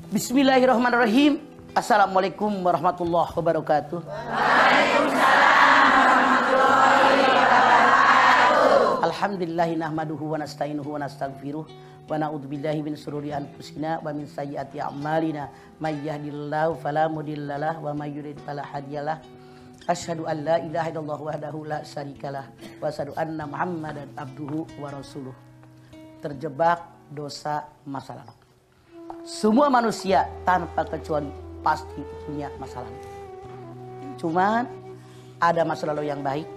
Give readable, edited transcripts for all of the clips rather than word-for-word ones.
Bismillahirrahmanirrahim. Assalamualaikum warahmatullahi wabarakatuh. Waalaikumsalam warahmatullahi wabarakatuh. Alhamdulillahi nahmaduhu wa nasta'inuhu wa nastaghfiruh wa na'udzubillahi min syururi anfusina wa min sayyiati a'malina may yahdihillahu fala mudhillalah wa may yudlil fala hadiyalah. Asyhadu an la ilaha illallah wahdahu la syarikalah wa asyhadu anna Muhammadan abduhu wa rasuluh. Terjebak dosa masa lalu. Semua manusia tanpa kecuali pasti punya masa lalu. Cuman ada masa lalu yang baik,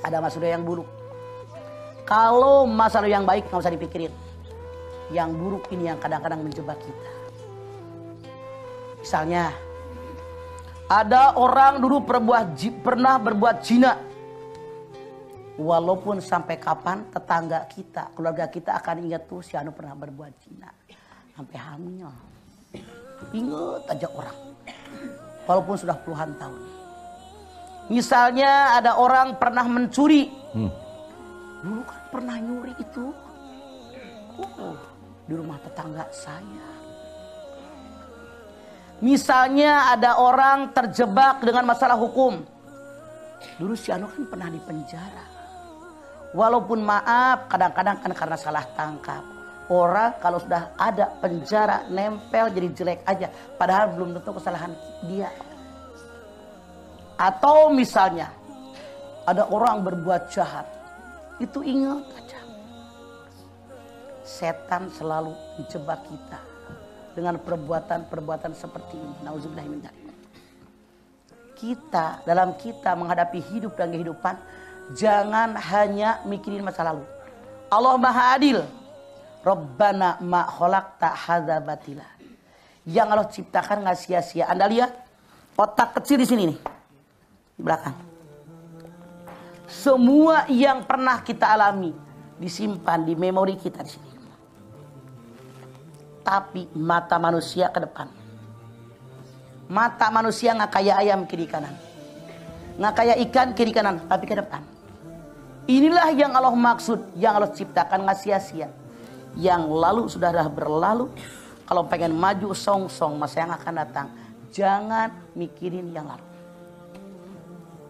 ada masa lalu yang buruk. Kalau masa lalu yang baik nggak usah dipikirin. Yang buruk ini yang kadang-kadang menjebak kita. Misalnya, ada orang dulu pernah berbuat zina. Walaupun sampai kapan tetangga kita, keluarga kita akan ingat tuh si anu pernah berbuat zina. Sampai hamil. Ingat aja orang. Walaupun sudah puluhan tahun. Misalnya ada orang pernah mencuri. Dulu kan pernah nyuri itu. Di rumah tetangga saya. Misalnya ada orang terjebak dengan masalah hukum. Dulu si anu kan pernah di penjara. Walaupun maaf kadang-kadang kan karena salah tangkap. Orang kalau sudah ada penjara nempel jadi jelek aja. Padahal belum tentu kesalahan dia. Atau misalnya ada orang berbuat jahat. Itu ingat aja. Setan selalu menjebak kita. Dengan perbuatan-perbuatan seperti ini. Nauzubillah min dzalik. Kita dalam kita menghadapi hidup dan kehidupan. Jangan hanya mikirin masa lalu. Allah Maha Adil. Rabbana ma khalaqta hadza batila. Yang Allah ciptakan nggak sia-sia. Anda lihat otak kecil di sini nih. Di belakang. Semua yang pernah kita alami disimpan di memori kita di sini. Tapi mata manusia ke depan. Mata manusia nggak kayak ayam kiri kanan. Nggak kayak ikan kiri kanan, tapi ke depan. Inilah yang Allah maksud, yang Allah ciptakan nggak sia-sia. Yang lalu sudah berlalu. Kalau pengen maju song-song masa yang akan datang, jangan mikirin yang lalu.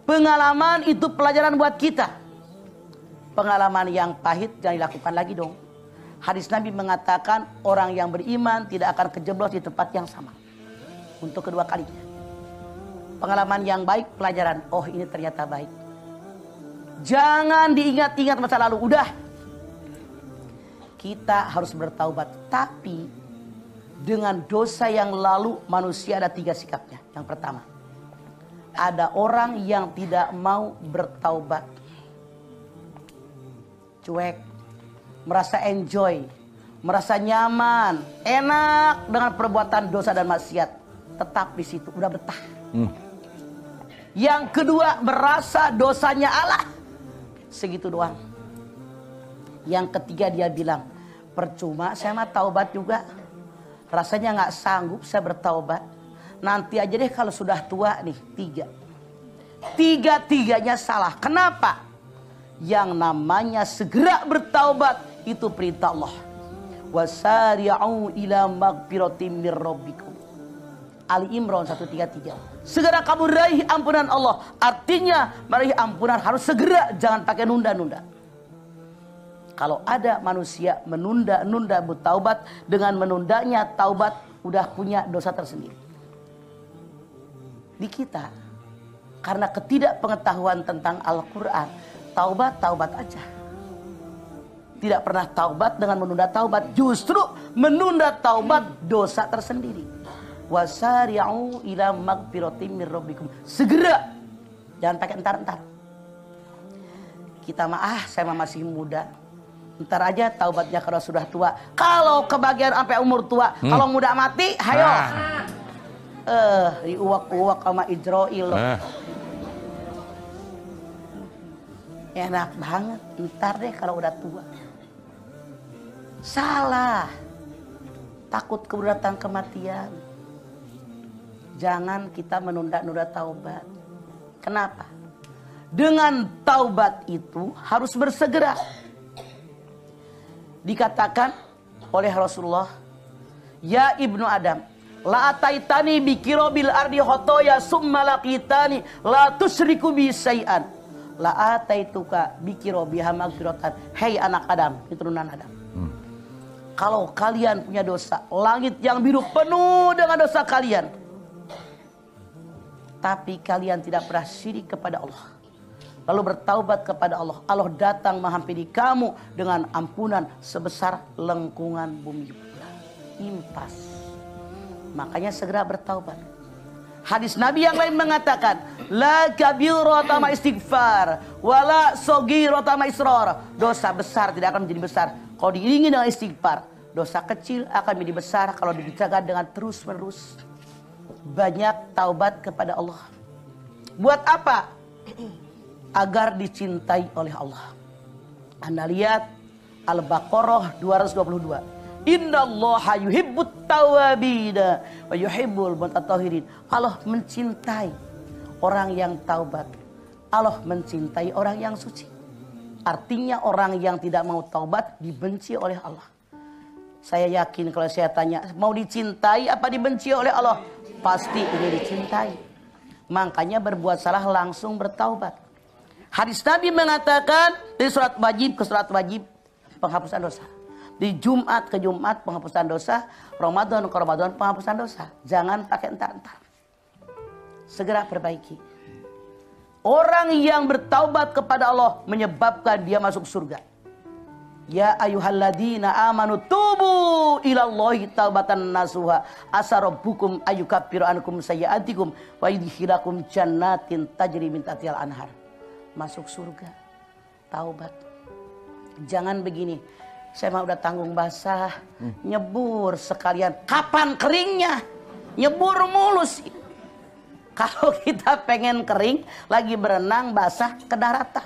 Pengalaman itu pelajaran buat kita. Pengalaman yang pahit jangan dilakukan lagi dong. Hadis Nabi mengatakan orang yang beriman tidak akan kejeblos di tempat yang sama. Untuk kedua kalinya. Pengalaman yang baik, pelajaran. Oh ini ternyata baik. Jangan diingat-ingat masa lalu. Udah. Kita harus bertaubat. Tapi dengan dosa yang lalu manusia ada 3 sikapnya. Yang pertama. Ada orang yang tidak mau bertaubat. Cuek. Merasa enjoy. Merasa nyaman. Enak dengan perbuatan dosa dan maksiat. Tetap di situ. Udah betah. Yang kedua. Merasa dosanya Allah. Segitu doang. Yang ketiga dia bilang. Percuma saya mah taubat juga. Rasanya gak sanggup saya bertaubat. Nanti aja deh kalau sudah tua nih. 3. Tiga-tiganya salah. Kenapa? Yang namanya segera bertaubat. Itu perintah Allah. Wasari'u ila magfiratim mir rabbikum. Ali Imran 133. Segera kamu raih ampunan Allah. Artinya meraih ampunan harus segera. Jangan pakai nunda-nunda. Kalau ada manusia menunda-nunda bertaubat. Dengan menundanya taubat. Udah punya dosa tersendiri. Di kita. Karena ketidakpengetahuan tentang Al-Quran. Taubat aja. Tidak pernah taubat dengan menunda taubat. Justru menunda taubat dosa tersendiri. Wasari'u ila magfiratim mir rabbikum. Segera. Jangan pakai entar-entar. Kita saya masih muda. Entar aja taubatnya kalau sudah tua. Kalau kebagian sampai umur tua. Kalau muda mati, hayo. Diuak-uak sama Ijroil. Enak banget. Ntar deh kalau udah tua. Salah. Takut keberatan kematian. Jangan kita menunda-nunda taubat. Kenapa? Dengan taubat itu harus bersegera. Dikatakan oleh Rasulullah, Ya ibnu Adam, la ataitani bikirobil ardi khotoya summa laqitani la tusyriku bi syai'an. La ataituka bikirobiha magfiratan. Hei anak Adam, keturunan Adam. Kalau kalian punya dosa, langit yang biru penuh dengan dosa kalian, tapi kalian tidak pernah syirik kepada Allah, lalu bertaubat kepada Allah, Allah datang menghampiri kamu dengan ampunan sebesar lengkungan bumi pula. Impas. Makanya segera bertaubat. Hadis Nabi yang lain mengatakan, la kabirata ma istighfar wala sogirata ma israr. Dosa besar tidak akan menjadi besar kalau diiringi dengan istighfar. Dosa kecil akan menjadi besar kalau dijaga dengan terus-menerus banyak taubat kepada Allah. Buat apa? Agar dicintai oleh Allah. Anda lihat Al-Baqarah 222. Innallaha yuhibbut tawabina wa yuhibbul mutatahhirin. Allah mencintai orang yang taubat. Allah mencintai orang yang suci. Artinya orang yang tidak mau taubat dibenci oleh Allah. Saya yakin kalau saya tanya, mau dicintai apa dibenci oleh Allah? Pasti ini dicintai. Makanya berbuat salah langsung bertaubat. Hadis Nabi mengatakan dari surat wajib ke surat wajib penghapusan dosa. Di Jumat ke Jumat penghapusan dosa, Ramadan ke Ramadan penghapusan dosa. Jangan pakai entar-entar. Segera perbaiki. Orang yang bertaubat kepada Allah menyebabkan dia masuk surga. Ya ayyuhalladzina amanu tubu ilallahi taubatan nasuha asa rabbukum ayyukaffiru ankum sayyi'atikum wa yudkhilakum jannatin tajri min tahtihal anhar. Masuk surga. Taubat. Jangan begini. Saya mah udah tanggung basah, nyebur sekalian. Kapan keringnya? Nyebur mulu sih. Kalau kita pengen kering, lagi berenang basah ke daratan.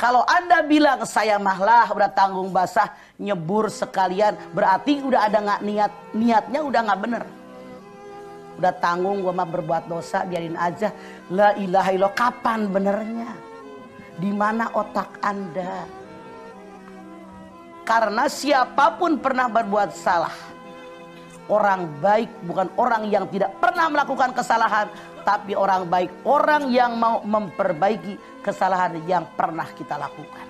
Kalau Anda bilang saya mahlah udah tanggung basah, nyebur sekalian, berarti udah ada nggak niatnya udah nggak bener. Udah tanggung gua mah berbuat dosa, biarin aja. La ilaha illallah, kapan benernya? Di mana otak Anda? Karena siapapun pernah berbuat salah. Orang baik bukan orang yang tidak pernah melakukan kesalahan. Tapi orang baik, orang yang mau memperbaiki kesalahan yang pernah kita lakukan.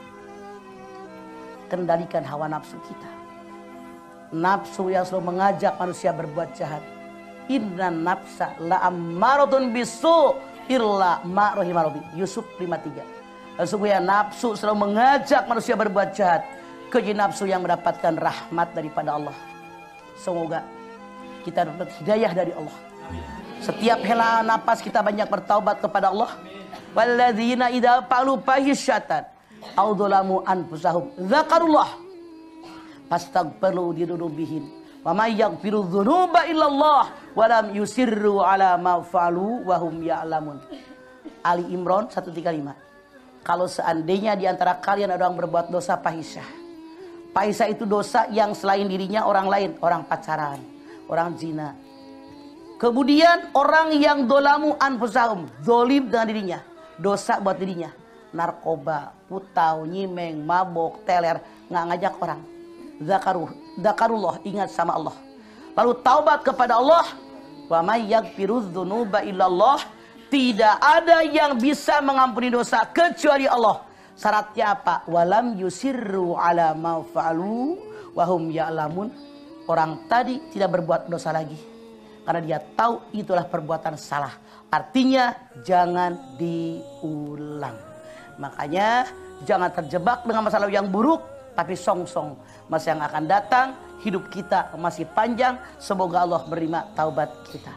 Kendalikan hawa nafsu kita. Nafsu yang selalu mengajak manusia berbuat jahat. Inna nafsa la'ammaratun bisu illa ma rahima rabbi. Yusuf 53. Sesungguhnya nafsu selalu mengajak manusia berbuat jahat. Keji nafsu yang mendapatkan rahmat daripada Allah. Semoga kita dapat hidayah dari Allah. Setiap hela napas kita banyak bertaubat kepada Allah. Walladzina idza fa'alu fahisyatan aw dzalamu anfusahum dzakarullah fastaghfiru lidunubihim wa may yaghfiru dzunuba illallah wa lam yusirru ala ma fa'alu wa hum ya'lamun. Ali Imran 135. Kalau seandainya di antara kalian ada orang berbuat dosa fahisyah. Fahisyah itu dosa yang selain dirinya orang lain, orang pacaran, orang zina. Kemudian orang yang dolamu anfusahum, zolim dengan dirinya, dosa buat dirinya, narkoba, putau, nyimeng, mabok, teler, nggak ngajak orang. Zakarullah, ingat sama Allah. Lalu taubat kepada Allah. Wa may yaghfirudz dzunuba illallah. Tidak ada yang bisa mengampuni dosa kecuali Allah. Syaratnya apa? Walam yusirru ala ma fa'alu wa hum ya'lamun. Orang tadi tidak berbuat dosa lagi karena dia tahu itulah perbuatan salah. Artinya jangan diulang. Makanya jangan terjebak dengan masa lalu yang buruk, tapi song-song masa yang akan datang. Hidup kita masih panjang. Semoga Allah menerima taubat kita.